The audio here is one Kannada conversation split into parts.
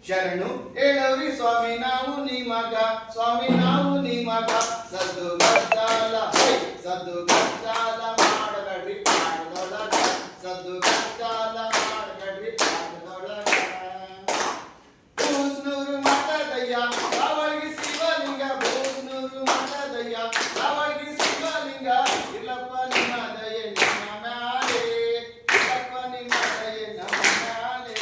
ಶರಣು ಹೇಳವ್ರಿ ಸ್ವಾಮಿ ನಾವು ನಿಮಗ, ಸ್ವಾಮಿ ನಾವು ನಿಮಗ. ಸದ್ದು ಗದ್ದಾಲ ಸದ್ದು ಗದ್ದಾಲ ಮಾಡಬೇಡ್ರಿ ಪಾಠದೊಳಗ, ಸದ್ದು ಗದ್ದಾಲ ಮಾಡಬೇಡ್ರಿ ಪಾಠದೊಳಗ. ಬೂಸ್ನೂರು ಮಠದಯ್ಯ ಬಾವಳ್ಗಿ ಶಿವಲಿಂಗ, ಬೂಸ್ನೂರು ಮಠದಯ್ಯ ಬಾವಳ್ಗಿ ಶಿವಲಿಂಗ. ಇಲ್ಲಪ್ಪ ನಿಮ್ಮ ದಯೆ ನಮ್ಮ ಮ್ಯಾಲೆ, ಇಲ್ಲಪ್ಪ ನಿಮ್ಮ ದಯೆ ನಮ್ಮ ಮ್ಯಾಲೆ.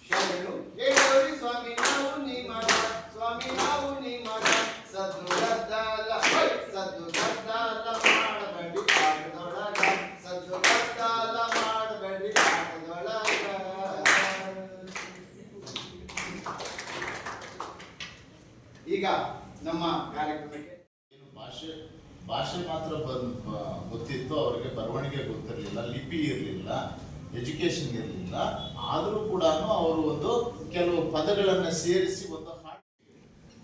ಶರಣು ಹೇಳೋರಿ ಸ್ವಾಮಿ ನಾವು ನಿಮಗ, ಸ್ವಾಮಿ ನಾವು ನಿಮಗ. ಸದ್ದು ಗದ್ದಾಲ ಸದ್ದು ಗದ್ದಾಲ ಮಾಡಬೇಡಿ ಪಾಠದೊಳಗ, ಸದ್ದು ಗದ್ದಾಲ ಮಾಡಬೇಡಿ ಪಾಠದೊಳಗ. ಈಗ ನಮ್ಮ ಕಾರ್ಯಕ್ರಮಕ್ಕೆ ಭಾಷೆ ಮಾತ್ರ ಗೊತ್ತಿತ್ತು ಅವರಿಗೆ, ಬರವಣಿಗೆ ಗೊತ್ತಿರಲಿಲ್ಲ, ಲಿಪಿ ಇರಲಿಲ್ಲ, ಎಜುಕೇಶನ್ ಇರಲಿಲ್ಲ. ಆದರೂ ಕೂಡ ಅವರು ಒಂದು ಕೆಲವು ಪದಗಳನ್ನು ಸೇರಿಸಿ ಒಂದು ಹಾಡು,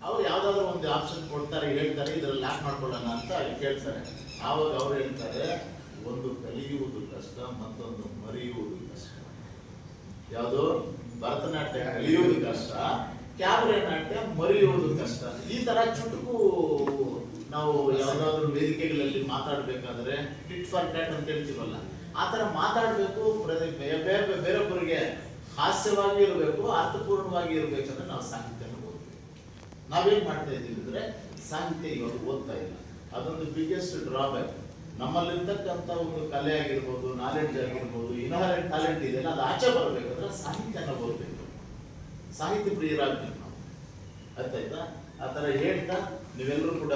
ಅವ್ರು ಯಾವುದಾದ್ರೂ ಒಂದು ಆಪ್ಷನ್ ಕೊಡ್ತಾರೆ, ಹೇಳ್ತಾರೆ ಇದರಲ್ಲಿ ಲ್ಯಾಪ್ ಮಾಡ್ಕೊಳ್ಳೋಣ ಅಂತ ಕೇಳ್ತಾರೆ. ಆವಾಗ ಅವ್ರು ಹೇಳ್ತಾರೆ, ಒಂದು ಕಲಿಯುವುದು ಕಷ್ಟ, ಮತ್ತೊಂದು ಮರೆಯುವುದು ಕಷ್ಟ. ಯಾವುದು? ಭರತನಾಟ್ಯ ಕಲಿಯುವುದು ಕಷ್ಟ, ಕ್ಯಾಬ್ರೆ ನಾಟ್ಯ ಮರೆಯುವುದು ಕಷ್ಟ. ಈ ತರ ಚುಟುಕು ನಾವು ಯಾವುದಾದ್ರೂ ವೇದಿಕೆಗಳಲ್ಲಿ ಮಾತಾಡ್ಬೇಕಾದ್ರೆ ಟಿಟ್ ಫಾರ್ ಟ್ಯಾಟ್ ಅಂತ ಹೇಳ್ತೀವಲ್ಲ, ಆ ತರ ಮಾತಾಡ್ಬೇಕು. ಬೇರೊಬ್ಬರಿಗೆ ಹಾಸ್ಯವಾಗಿ ಇರಬೇಕು, ಅರ್ಥಪೂರ್ಣವಾಗಿ ಇರಬೇಕಂದ್ರೆ ನಾವು ಸಾಹಿತ್ಯನ ಓದ್ಬೇಕು. ನಾವೇನ್ ಮಾಡ್ತಾ ಇದ್ದೀವಿ ಅಂದ್ರೆ ಸಾಹಿತ್ಯ ಇವಾಗ ಓದ್ತಾ ಇಲ್ಲ. ಅದೊಂದು ಬಿಗ್ಗೆಸ್ಟ್ ಡ್ರಾಬ್ಯಾಕ್. ನಮ್ಮಲ್ಲಿರ್ತಕ್ಕಂಥ ಒಂದು ಕಲೆ ಆಗಿರ್ಬೋದು, ನಾಲೆಡ್ಜ್ ಆಗಿರ್ಬೋದು, ಇನ್ಹರೆಂಟ್ ಟ್ಯಾಲೆಂಟ್ ಇದೆಯಲ್ಲ, ಅದು ಆಚೆ ಬರಬೇಕಂದ್ರೆ ಸಾಹಿತ್ಯನ ಓದ್ಬೇಕು, ಸಾಹಿತ್ಯ ಪ್ರಿಯರಾಗ್ಬೇಕು ನಾವು. ಆಯ್ತಾಯ್ತಾ? ಆ ಥರ ಹೇಳ್ತಾ ನೀವೆಲ್ಲರೂ ಕೂಡ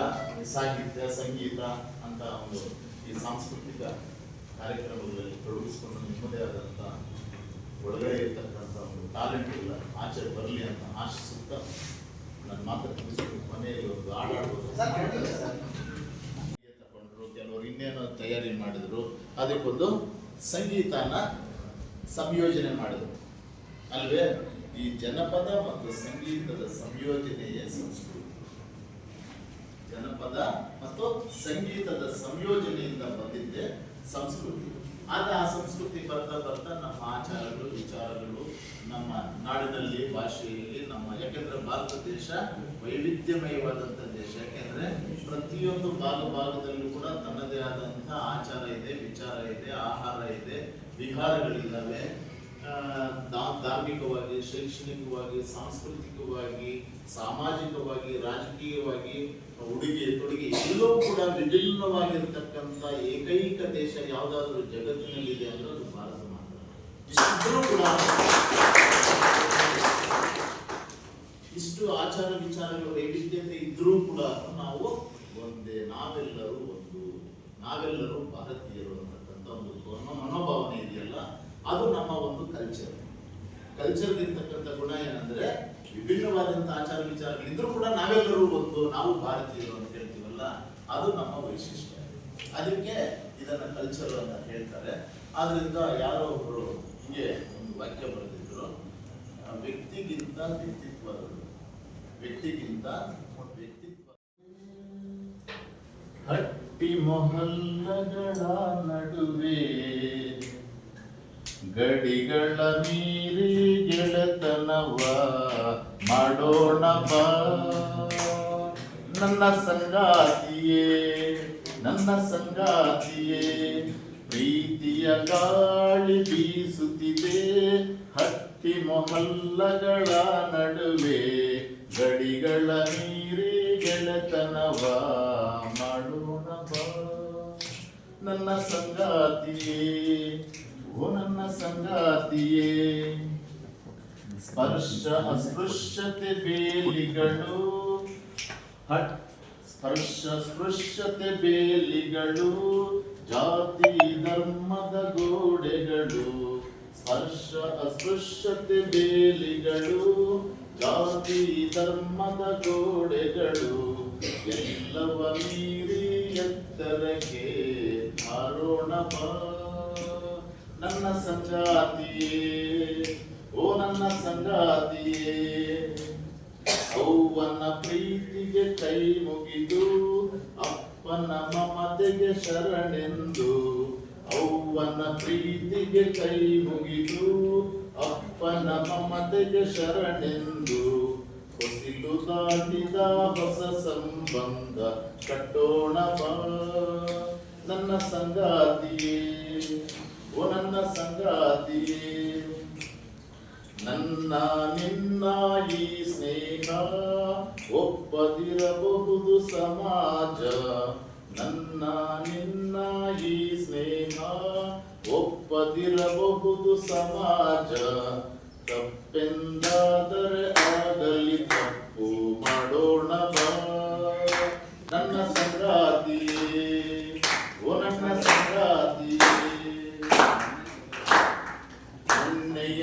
ಸಾಹಿತ್ಯ, ಸಂಗೀತ ಅಂತ ಒಂದು ಈ ಸಾಂಸ್ಕೃತಿಕ ಕಾರ್ಯಕ್ರಮಗಳಲ್ಲಿ ತೊಡಗಿಸ್ಕೊಂಡು ನಿಮ್ಮದೇ ಆದಂಥ ಒಳಗಡೆ ಇರ್ತಕ್ಕಂಥ ಒಂದು ಟ್ಯಾಲೆಂಟ್ ಇಲ್ಲ ಆಚೆ ಬರಲಿ ಅಂತ ಆಶಿಸುತ್ತಾ ನನ್ನ ಮಾತು ಮುಗಿಸ್ಕೊಂಡು ಮನೆಯಲ್ಲಿ ಒಂದು ಆಡಾಡ್ಬೋದು ತಗೊಂಡ್ರು. ಕೆಲವರು ಇನ್ನೇನೋ ತಯಾರಿ ಮಾಡಿದ್ರು, ಅದಕ್ಕೊಂದು ಸಂಗೀತನ ಸಂಯೋಜನೆ ಮಾಡಿದ್ರು ಅಲ್ವೇ? ಈ ಜನಪದ ಮತ್ತು ಸಂಗೀತದ ಸಂಯೋಜನೆಯೇ ಸಂಸ್ಕೃತಿ. ಜನಪದ ಮತ್ತು ಸಂಗೀತದ ಸಂಯೋಜನೆಯಿಂದ ಬಂದಿದ್ದೆ ಸಂಸ್ಕೃತಿ. ಆಗ ಆ ಸಂಸ್ಕೃತಿ ಬರ್ತಾ ಬರ್ತಾ ನಮ್ಮ ಆಚಾರಗಳು, ವಿಚಾರಗಳು, ನಮ್ಮ ನಾಡಿನಲ್ಲಿ, ಭಾಷೆಯಲ್ಲಿ ಯಾಕೆಂದ್ರೆ ಭಾರತ ದೇಶ ವೈವಿಧ್ಯಮಯವಾದಂಥ ದೇಶ. ಯಾಕೆಂದ್ರೆ ಪ್ರತಿಯೊಂದು ಭಾಗದಲ್ಲೂ ಕೂಡ ತನ್ನದೇ ಆದಂಥ ಆಚಾರ ಇದೆ, ವಿಚಾರ ಇದೆ, ಆಹಾರ ಇದೆ, ವಿಹಾರಗಳಿದ್ದಾವೆ. ಧಾರ್ಮಿಕವಾಗಿ, ಶೈಕ್ಷಣಿಕವಾಗಿ, ಸಾಂಸ್ಕೃತಿಕವಾಗಿ, ಸಾಮಾಜಿಕವಾಗಿ, ರಾಜಕೀಯವಾಗಿ, ಉಡುಗೆ ತೊಡುಗೆ ಎಲ್ಲವೂ ಕೂಡ ವಿಭಿನ್ನವಾಗಿರ್ತಕ್ಕಂಥ ಏಕೈಕ ದೇಶ ಯಾವುದಾದ್ರೂ ಜಗತ್ತಿನಲ್ಲಿದೆ ಅಂದ್ರೆ ಅದು ಭಾರತ ಮಾತ್ರ. ಇಷ್ಟಿದ್ರೂ ಕೂಡ ಇಷ್ಟು ಆಚಾರ ವಿಚಾರಗಳ ವೈವಿಧ್ಯತೆ ಇದ್ರೂ ಕೂಡ ನಾವು ಒಂದೇ, ನಾವೆಲ್ಲರೂ ಒಂದು, ನಾವೆಲ್ಲರೂ ಭಾರತೀಯರು ಅನ್ನತಕ್ಕಂಥ ಒಂದು ಮನೋಭಾವನೆ ಇದೆಯಲ್ಲ, ಅದು ನಮ್ಮ ಒಂದು ಕಲ್ಚರ್ಗಿರ್ತಕ್ಕಂಥ ಗುಣ. ಏನಂದ್ರೆ ವಿಭಿನ್ನವಾದಂಥ ಆಚಾರ ವಿಚಾರಗಳಿದ್ರೂ ಕೂಡ ನಾವೆಲ್ಲರೂ ಒಂದು, ನಾವು ಭಾರತೀಯರು ಅಂತ ಹೇಳ್ತೀವಲ್ಲ, ಅದು ನಮ್ಮ ವೈಶಿಷ್ಟ್ಯ. ಅದಕ್ಕೆ ಇದನ್ನ ಕಲ್ಚರ್ ಅಂತ ಹೇಳ್ತಾರೆ. ಆದ್ರಿಂದ ಯಾರೋ ಒಬ್ಬರು ಹೀಗೆ ಒಂದು ವಾಕ್ಯ ಬರೆದಿದ್ರು, ವ್ಯಕ್ತಿಗಿಂತ ವ್ಯಕ್ತಿತ್ವ, ವ್ಯಕ್ತಿಗಿಂತ ವ್ಯಕ್ತಿತ್ವ. ಹಟ್ಟಿ ಮೊಹಲ್ಲಗಳ ನಡುವೆ ಗಡಿಗಳ ಮೀರಿ ಗೆಳೆತನವ ಮಾಡೋಣ ಬಾ, ನನ್ನ ಸಂಗಾತಿಯೇ, ನನ್ನ ಸಂಗಾತಿಯೇ. ಪ್ರೀತಿಯ ಗಾಳಿ ಬೀಸುತ್ತಿದೆ ಹಟ್ಟಿ ಮೊಹಲ್ಲಗಳ ನಡುವೆ, ಗಡಿಗಳ ಮೀರಿ ಗೆಳೆತನವ ಮಾಡೋಣ ಬಾ, ನನ್ನ ಸಂಗಾತಿಯೇ, ಓ ನನ್ನ ಸಂಗಾತಿಯೇ. ಸ್ಪರ್ಶ ಅಸ್ಪೃಶ್ಯತೆ ಬೇಲಿಗಳು, ಸ್ಪೃಶ್ಯತೆ ಬೇಲಿಗಳು, ಜಾತಿ ಧರ್ಮದ ಗೋಡೆಗಳು. ಸ್ಪರ್ಶ ಅಸ್ಪೃಶ್ಯತೆ ಬೇಲಿಗಳು, ಜಾತಿ ಧರ್ಮದ ಗೋಡೆಗಳು. ಎಲ್ಲವ ಮೀರಿ ಎತ್ತರಕ್ಕೆ ಹಾರೋಣ ಬಾ, ನನ್ನ ಸಂಗಾತಿಯೇ, ಓ ನನ್ನ ಸಂಗಾತಿಯೇ. ಅವ್ವನ ಪ್ರೀತಿಗೆ ಕೈ ಮುಗಿದು, ಅಪ್ಪನ ಮಮತೆಗೆ ಶರಣೆಂದು. ಅವ್ವನ ಪ್ರೀತಿಗೆ ಕೈ ಮುಗಿದು, ಅಪ್ಪನ ಮಮತೆ ಜೊತೆಗೆ ಶರಣೆಂದು ಹೊಸಿಲು ದಾಟಿದ ಹೊಸ ಸಂಬಂಧ ಕಟ್ಟೋಣ ಬಾ ನನ್ನ ಸಂಗಾತಿಯೇ, ಓ ನನ್ನ ಸಂಗಾತಿಯೇ. ನನ್ನ ನಿನ್ನ ಈ ಸ್ನೇಹ ಒಪ್ಪದಿರಬಹುದು ಸಮಾಜ, ನನ್ನ ನಿನ್ನ ಈ ಸ್ನೇಹ ಒಪ್ಪದಿರಬಹುದು ಸಮಾಜ. ತಪ್ಪೆಂದಾದರೆ ಆಗಲಿ ತಪ್ಪು ಮಾಡೋಣ ಬಾ ನನ್ನ ಸಂಗಾತಿಯೇ, ಓ ನನ್ನ ಸಂಗಾತಿಯೇ. ಮೊನ್ನೆಯ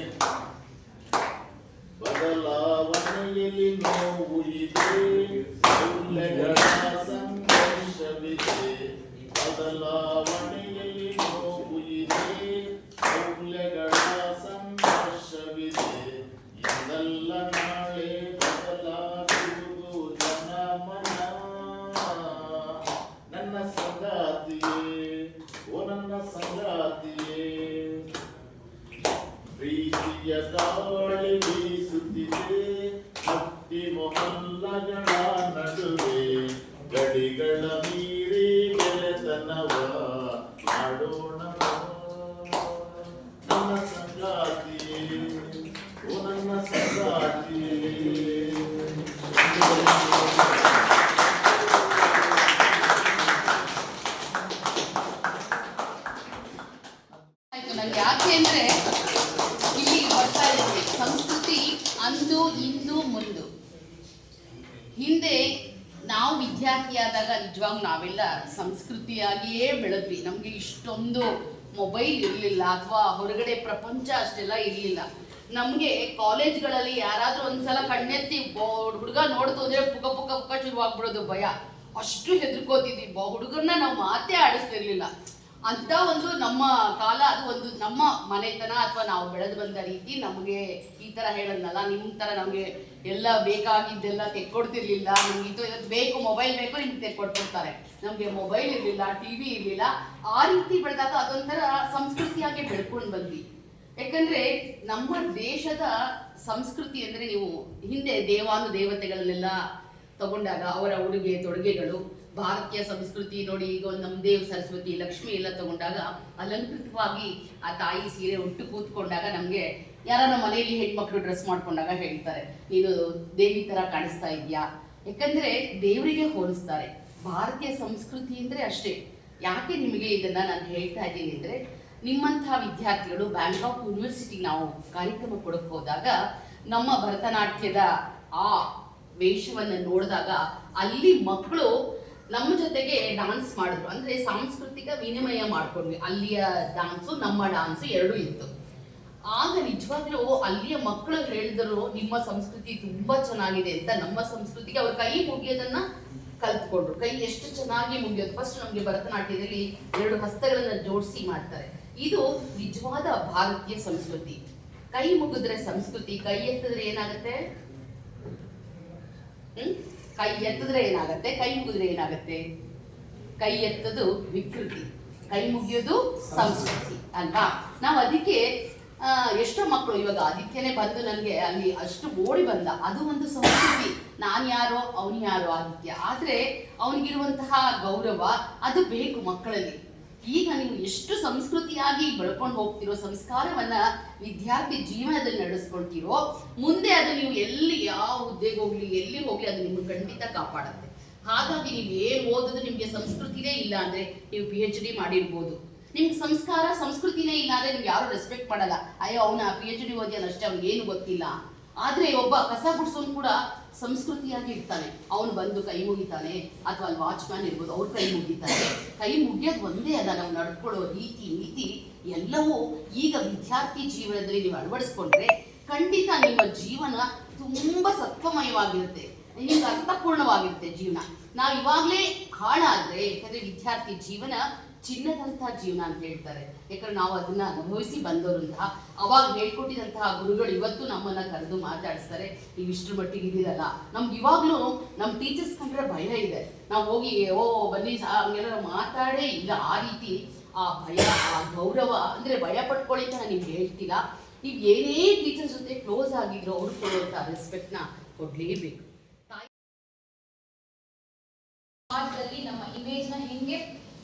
ಬದಲಾವಣೆಯಲ್ಲಿ ನೋವು ಇದೆ, ಮೌಲ್ಯಗಳ ಸಂಘರ್ಷವಿದೆ. ಬದಲಾವಣೆಯಲ್ಲಿ ನೋವು ಇದೆ, ಮೌಲ್ಯಗಳ ಸಂಘರ್ಷವಿದೆ. ಇನ್ನೆಲ್ಲ ನಾಳೆ ಬದಲಾಗುವುದು ಜನಮನ. ನನ್ನ ಸಂಗಾತಿಯೇ, ಓ ನನ್ನ ಸಂಗಾತಿಯೇ. ಪ್ರೀತಿಯ ಗಾಳಿ ಬೀಸುತ್ತಿದೆ ಹತ್ತಿ ಮೊಹಲ್ಲಗಳ ನಡುವೆ, ಗಡಿಗಳ ಮೀರಿ ಗೆಳೆತನವ ಮಾಡೋಣ ನನ್ನ ಸಂಗಾತಿಯೇ, ಓ ನನ್ನ ಸಂಗಾತಿಯೇ. ನಂಗೆ ಯಾಕೆ ಅಂದ್ರೆ ಇಲ್ಲಿ ಬರ್ತಾ ಇದ್ದೀವಿ ಸಂಸ್ಕೃತಿ ಅಂದು ಇಂದು ಮುಂದು. ಹಿಂದೆ ನಾವು ವಿದ್ಯಾರ್ಥಿಯಾದಾಗ ನಿಜವಾಗ್ಲೂ ನಾವೆಲ್ಲ ಸಂಸ್ಕೃತಿಯಾಗಿಯೇ ಬೆಳೆದ್ವಿ. ನಮಗೆ ಇಷ್ಟೊಂದು ಮೊಬೈಲ್ ಇರಲಿಲ್ಲ ಅಥವಾ ಹೊರಗಡೆ ಪ್ರಪಂಚ ಅಷ್ಟೆಲ್ಲ ಇರಲಿಲ್ಲ. ನಮಗೆ ಕಾಲೇಜ್ಗಳಲ್ಲಿ ಯಾರಾದರೂ ಒಂದ್ಸಲ ಕಣ್ಣೆತ್ತಿ ಹುಡುಗ ನೋಡ್ತು ಅಂದರೆ ಪುಕ ಪುಕ ಪುಕ ಶುರುವಾಗ್ಬಿಡೋದು, ಭಯ. ಅಷ್ಟು ಹೆದರ್ಕೋತಿದ್ವಿ. ಹುಡುಗರನ್ನ ನಾವು ಮಾತೇ ಆಡಿಸ್ತಿರ್ಲಿಲ್ಲ. ಅಂತ ಒಂದು ನಮ್ಮ ಕಾಲ, ಅದು ಒಂದು ನಮ್ಮ ಮನೆತನ ಅಥವಾ ನಾವು ಬೆಳೆದು ಬಂದ ರೀತಿ. ನಮಗೆ ಈ ಥರ ಹೇಳೋದಲ್ಲ, ನಿಮ್ಮ ಥರ ನಮಗೆ ಎಲ್ಲ ಬೇಕಾಗಿದ್ದೆಲ್ಲ ತೆಕ್ಕೊಡ್ತಿರ್ಲಿಲ್ಲ. ನಮ್ಗೆ ಇದು ಬೇಕು, ಮೊಬೈಲ್ ಬೇಕು, ನಿಮ್ಗೆ ತೆಕ್ಕೊಡ್ತಿರ್ತಾರೆ. ನಮಗೆ ಮೊಬೈಲ್ ಇರಲಿಲ್ಲ, ಟಿ ವಿ ಇರಲಿಲ್ಲ. ಆ ರೀತಿ ಬೆಳೆದಾಗ ಅದೊಂಥರ ಸಂಸ್ಕೃತಿಯಾಗಿ ಬೆಳ್ಕೊಂಡು ಬಂದ್ವಿ. ಯಾಕಂದರೆ ನಮ್ಮ ದೇಶದ ಸಂಸ್ಕೃತಿ ಅಂದರೆ, ನೀವು ಹಿಂದೆ ದೇವತೆಗಳನ್ನೆಲ್ಲ ತಗೊಂಡಾಗ ಅವರ ಉಡುಗೆ ತೊಡುಗೆಗಳು, ಭಾರತೀಯ ಸಂಸ್ಕೃತಿ ನೋಡಿ. ಈಗ ಒಂದು ನಮ್ಮ ದೇವ್ ಸರಸ್ವತಿ ಲಕ್ಷ್ಮಿ ಎಲ್ಲ ತಗೊಂಡಾಗ ಅಲಂಕೃತವಾಗಿ ಆ ತಾಯಿ ಸೀರೆ ಉಟ್ಟು ಕೂತ್ಕೊಂಡಾಗ ನಮಗೆ ಯಾರ ನಮ್ಮ ಮನೆಯಲ್ಲಿ ಹೆಣ್ಮಕ್ಳು ಡ್ರೆಸ್ ಮಾಡ್ಕೊಂಡಾಗ ಹೇಳ್ತಾರೆ, ನೀನು ದೇವಿ ಥರ ಕಾಣಿಸ್ತಾ ಇದೆಯಾ. ಯಾಕಂದರೆ ದೇವರಿಗೆ ಹೋಲಿಸ್ತಾರೆ. ಭಾರತೀಯ ಸಂಸ್ಕೃತಿ ಅಂದರೆ ಅಷ್ಟೇ. ಯಾಕೆ ನಿಮಗೆ ಇದನ್ನು ನಾನು ಹೇಳ್ತಾ ಇದ್ದೀನಿ ಅಂದರೆ, ನಿಮ್ಮಂತಹ ವಿದ್ಯಾರ್ಥಿಗಳು ಬ್ಯಾಂಕಾಕ್ ಯೂನಿವರ್ಸಿಟಿ ನಾವು ಕಾರ್ಯಕ್ರಮ ಕೊಡಕ್ಕೆ ಹೋದಾಗ ನಮ್ಮ ಭರತನಾಟ್ಯದ ಆ ವೇಷವನ್ನು ನೋಡಿದಾಗ ಅಲ್ಲಿ ಮಕ್ಕಳು ನಮ್ಮ ಜೊತೆಗೆ ಡಾನ್ಸ್ ಮಾಡಿದ್ರು. ಅಂದರೆ ಸಾಂಸ್ಕೃತಿಕ ವಿನಿಮಯ ಮಾಡ್ಕೊಂಡ್ವಿ. ಅಲ್ಲಿಯ ಡಾನ್ಸು ನಮ್ಮ ಡಾನ್ಸು ಎರಡೂ ಇತ್ತು. ಆಗ ನಿಜವಾಗ್ಲೂ ಅಲ್ಲಿಯ ಮಕ್ಕಳು ಹೇಳಿದರು, ನಿಮ್ಮ ಸಂಸ್ಕೃತಿ ತುಂಬ ಚೆನ್ನಾಗಿದೆ ಅಂತ. ನಮ್ಮ ಸಂಸ್ಕೃತಿಗೆ ಅವ್ರ ಕೈ ಮುಗಿಯೋದನ್ನ ಕಲ್ತ್ಕೊಂಡ್ರು. ಕೈ ಎಷ್ಟು ಚೆನ್ನಾಗಿ ಮುಗಿಯೋದು. ಫಸ್ಟ್ ನಮಗೆ ಭರತನಾಟ್ಯದಲ್ಲಿ 2 ಹಸ್ತಗಳನ್ನು ಜೋಡಿಸಿ ಮಾಡ್ತಾರೆ. ಇದು ನಿಜವಾದ ಭಾರತೀಯ ಸಂಸ್ಕೃತಿ. ಕೈ ಮುಗಿದ್ರೆ ಸಂಸ್ಕೃತಿ, ಕೈ ಎತ್ತಿದ್ರೆ ಏನಾಗುತ್ತೆ? ಕೈ ಎತ್ತಿದ್ರೆ ಏನಾಗುತ್ತೆ, ಕೈ ಮುಗಿದ್ರೆ ಏನಾಗುತ್ತೆ? ಕೈ ಎತ್ತದು ವಿಕೃತಿ, ಕೈ ಮುಗಿಯೋದು ಸಂಸ್ಕೃತಿ ಅಲ್ವಾ? ನಾವು ಅದಕ್ಕೆ ಎಷ್ಟೋ ಮಕ್ಕಳು ಇವಾಗ ಆದಿತ್ಯನೇ ಬಂದು ನನಗೆ ಅಲ್ಲಿ ಅಷ್ಟು ಓಡಿ ಬಂದ, ಅದು ಒಂದು ಸಂಸ್ಕೃತಿ. ನಾನು ಯಾರೋ ಅವನು ಯಾರೋ ಆದಿತ್ಯ, ಆದರೆ ಅವನಿಗಿರುವಂತಹ ಗೌರವ ಅದು ಬೇಕು ಮಕ್ಕಳಲ್ಲಿ. ಈಗ ನೀವು ಎಷ್ಟು ಸಂಸ್ಕೃತಿಯಾಗಿ ಬೆಳ್ಕೊಂಡು ಹೋಗ್ತಿರೋ, ಸಂಸ್ಕಾರವನ್ನ ವಿದ್ಯಾರ್ಥಿ ಜೀವನದಲ್ಲಿ ನಡೆಸ್ಕೊಳ್ತಿರೋ, ಮುಂದೆ ಅದು ನೀವು ಎಲ್ಲಿ ಯಾವ ಹುದ್ದೆಗೆ ಹೋಗ್ಲಿ, ಎಲ್ಲಿ ಹೋಗ್ಲಿ, ಅದು ನಿಮ್ಗೆ ಖಂಡಿತ ಕಾಪಾಡುತ್ತೆ. ಹಾಗಾಗಿ ನೀವು ಏನು ಓದಿದ್ರು ನಿಮಗೆ ಸಂಸ್ಕೃತಿನೇ ಇಲ್ಲ ಅಂದರೆ, ನೀವು PhD ಮಾಡಿರ್ಬೋದು, ನಿಮ್ಗೆ ಸಂಸ್ಕೃತಿನೇ ಇಲ್ಲ ಅಂದರೆ ನಿಮ್ಗೆ ಯಾರು ರೆಸ್ಪೆಕ್ಟ್ ಮಾಡಲ್ಲ. ಅಯ್ಯೋ ಅವನ PhD ಓದಿಯಾನಷ್ಟೇ, ಅವ್ನಿಗೆ ಏನು ಗೊತ್ತಿಲ್ಲ. ಆದರೆ ಒಬ್ಬ ಕಸ ಗುಡಿಸೋನು ಕೂಡ ಸಂಸ್ಕೃತಿಯಾಗಿ ಇರ್ತಾನೆ. ಅವನು ಬಂದು ಕೈ ಮುಗಿತಾನೆ, ಅಥವಾ ಅಲ್ಲಿ ವಾಚ್ಮ್ಯಾನ್ ಇರ್ಬೋದು, ಅವ್ರು ಕೈ ಮುಗಿತಾರೆ. ಕೈ ಮುಗಿಯೋದು ಒಂದೇ ಅಲ್ಲ, ನಾವು ನಡ್ಕೊಳ್ಳೋ ರೀತಿ ನೀತಿ ಎಲ್ಲವೂ ಈಗ ವಿದ್ಯಾರ್ಥಿ ಜೀವನದಲ್ಲಿ ನೀವು ಅಳವಡಿಸ್ಕೊಂಡ್ರೆ ಖಂಡಿತ ನಿಮ್ಮ ಜೀವನ ತುಂಬ ಸತ್ವಮಯವಾಗಿರುತ್ತೆ, ನಿಮ್ಗೆ ಅರ್ಥಪೂರ್ಣವಾಗಿರುತ್ತೆ ಜೀವನ. ನಾವು ಇವಾಗಲೇ ಹಾಳಾದರೆ, ಯಾಕಂದರೆ ವಿದ್ಯಾರ್ಥಿ ಜೀವನ ಚಿನ್ನದಂಥ ಜೀವನ ಅಂತ ಹೇಳ್ತಾರೆ. ಯಾಕಂದ್ರೆ ನಾವು ಅದನ್ನ ಅನುಭವಿಸಿ ಬಂದವರಂತಹ, ಅವಾಗ ಹೇಳ್ಕೊಟ್ಟಿದಂತಹ ಗುರುಗಳು ಇವತ್ತು ನಮ್ಮನ್ನ ಕರೆದು ಮಾತಾಡಿಸ್ತಾರೆ. ನೀವು ಇಷ್ಟರ ಮಟ್ಟಿಗೆ ಇದ್ದೀರಲ್ಲ. ನಮ್ಗೆ ಇವಾಗಲೂ ನಮ್ಮ ಟೀಚರ್ಸ್ ಕಂಡ್ರೆ ಭಯ ಇದೆ. ನಾವು ಹೋಗಿ ಬನ್ನಿ ಹಂಗೆಲ್ಲ ಮಾತಾಡೇ ಇಲ್ಲ. ಆ ರೀತಿ ಆ ಭಯ, ಆ ಗೌರವ ಅಂದರೆ ಭಯ ಪಟ್ಕೊಳ್ಳಿ ಅಂತ ನಾನು ನಿಮ್ಗೆ ಹೇಳ್ತಿಲ್ಲ. ನೀವು ಏನೇ ಟೀಚರ್ ಜೊತೆ ಕ್ಲೋಸ್ ಆಗಿದ್ರು ಅವ್ರು ಕೊಡುವಂಥ ರೆಸ್ಪೆಕ್ಟ್ನ ಕೊಡಲೇಬೇಕು. ಸಮಾಜದಲ್ಲಿ ನಮ್ಮ ಇಮೇಜ್ನ ಹೆಂಗೆ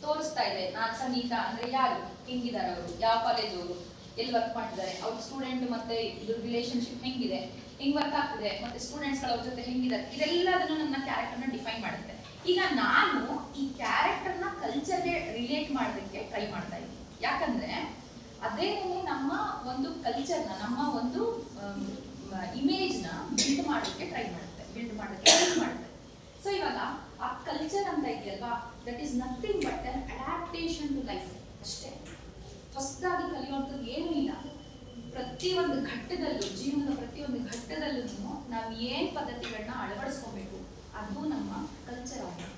ತೋರಿಸ್ತಾ ಇದೆ. ನಾನು ಸಂಗೀತ ಅಂದ್ರೆ ಯಾರು, ಹೆಂಗಿದ್ದಾರೆ ಅವರು, ಯಾವ ಕಾಲೇಜ್ ಅವರು, ಎಲ್ಲಿ ವರ್ಕ್ ಮಾಡ್ತಿದ್ದಾರೆ, ಅವ್ರ ಸ್ಟೂಡೆಂಟ್ ಮತ್ತೆ ಇದ್ರ ರಿಲೇಶನ್ಶಿಪ್ ಹೆಂಗಿದೆ, ಹೆಂಗ್ ವರ್ಕ್ ಆಗ್ತಿದೆ, ಮತ್ತೆ ಸ್ಟೂಡೆಂಟ್ಸ್ಗಳು ಅವ್ರ ಜೊತೆ ಹೆಂಗಿದ್ದಾರೆ, ಇದೆಲ್ಲದನ್ನು ನನ್ನ ಕ್ಯಾರೆಕ್ಟರ್ನ ಡಿಫೈನ್ ಮಾಡುತ್ತೆ. ಈಗ ನಾನು ಈ ಕ್ಯಾರೆಕ್ಟರ್ನ ಕಲ್ಚರ್ಗೆ ರಿಲೇಟ್ ಮಾಡೋದಕ್ಕೆ ಟ್ರೈ ಮಾಡ್ತಾ ಇದ್ದೀನಿ. ಯಾಕಂದ್ರೆ ಅದೇನೇ ನಮ್ಮ ಒಂದು ಕಲ್ಚರ್ನ, ನಮ್ಮ ಒಂದು ಇಮೇಜ್ನ ಬಿಲ್ಡ್ ಮಾಡೋದಕ್ಕೆ ಟ್ರೈ ಮಾಡುತ್ತೆ, ಬಿಲ್ಡ್ ಮಾಡೋದಕ್ಕೆ ಹೆಲ್ಪ್ ಮಾಡುತ್ತೆ. ಸೊ ಇವಾಗ ಆ ಕಲ್ಚರ್ ಅಂತ ಇದೆಯಲ್ವಾ, that is nothing but an adaptation to life ಅಷ್ಟೇ. ಹೊಸದಾಗಿ ಕಲಿಯುವಂಥದ್ದು ಏನೂ ಇಲ್ಲ. ಪ್ರತಿಯೊಂದು ಘಟ್ಟದಲ್ಲೂ, ಜೀವನದ ಪ್ರತಿಯೊಂದು ಘಟ್ಟದಲ್ಲೂ ನಾವು ಏನು ಪದ್ಧತಿಗಳನ್ನ ಅಳವಡಿಸ್ಕೊಬೇಕು, ಅದು ನಮ್ಮ ಕಲ್ಚರ್ ಆಗಿದೆ.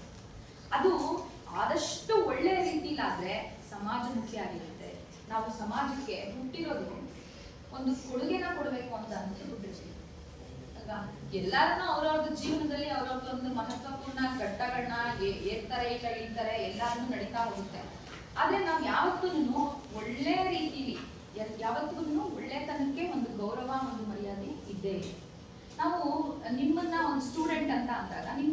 ಅದು ಆದಷ್ಟು ಒಳ್ಳೆಯ ರೀತಿಲಾದ್ರೆ ಸಮಾಜಮುಖಿ ಆಗಿರುತ್ತೆ. ನಾವು ಸಮಾಜಕ್ಕೆ ಹುಟ್ಟಿರೋದು ಒಂದು ಕೊಡುಗೆನ ಕೊಡಬೇಕು ಅಂತ ಹುಟ್ಟಿರ್ತೀವಿ ಅಲ್ವಾ. ಎಲ್ಲಾರನ್ನೂ ಅವ್ರವ್ರದ್ದು ಜೀವನದಲ್ಲಿ ಅವ್ರವ್ರದ್ದು ಒಂದು ಮಹತ್ವಪೂರ್ಣ ಘಟ್ಟಗಳನ್ನ ಏರ್ತಾರೆ ಇಳಿತಾರೆ, ಎಲ್ಲಾರನ್ನೂ ನಡೀತಾ ಹೋಗುತ್ತೆ. ಆದ್ರೆ ನಾವು ಯಾವತ್ತೂ ಒಳ್ಳೆ ರೀತಿಲಿ, ಯಾವತ್ತೂ ಒಳ್ಳೆತನಕ್ಕೆ ಒಂದು ಗೌರವ, ಒಂದು ಮರ್ಯಾದೆ ಇದ್ದೇ ಇದೆ. ನಾವು ನಿಮ್ಮನ್ನ ಒಂದು ಸ್ಟೂಡೆಂಟ್ ಅಂತ ಅಂದಾಗ ನಿಮ್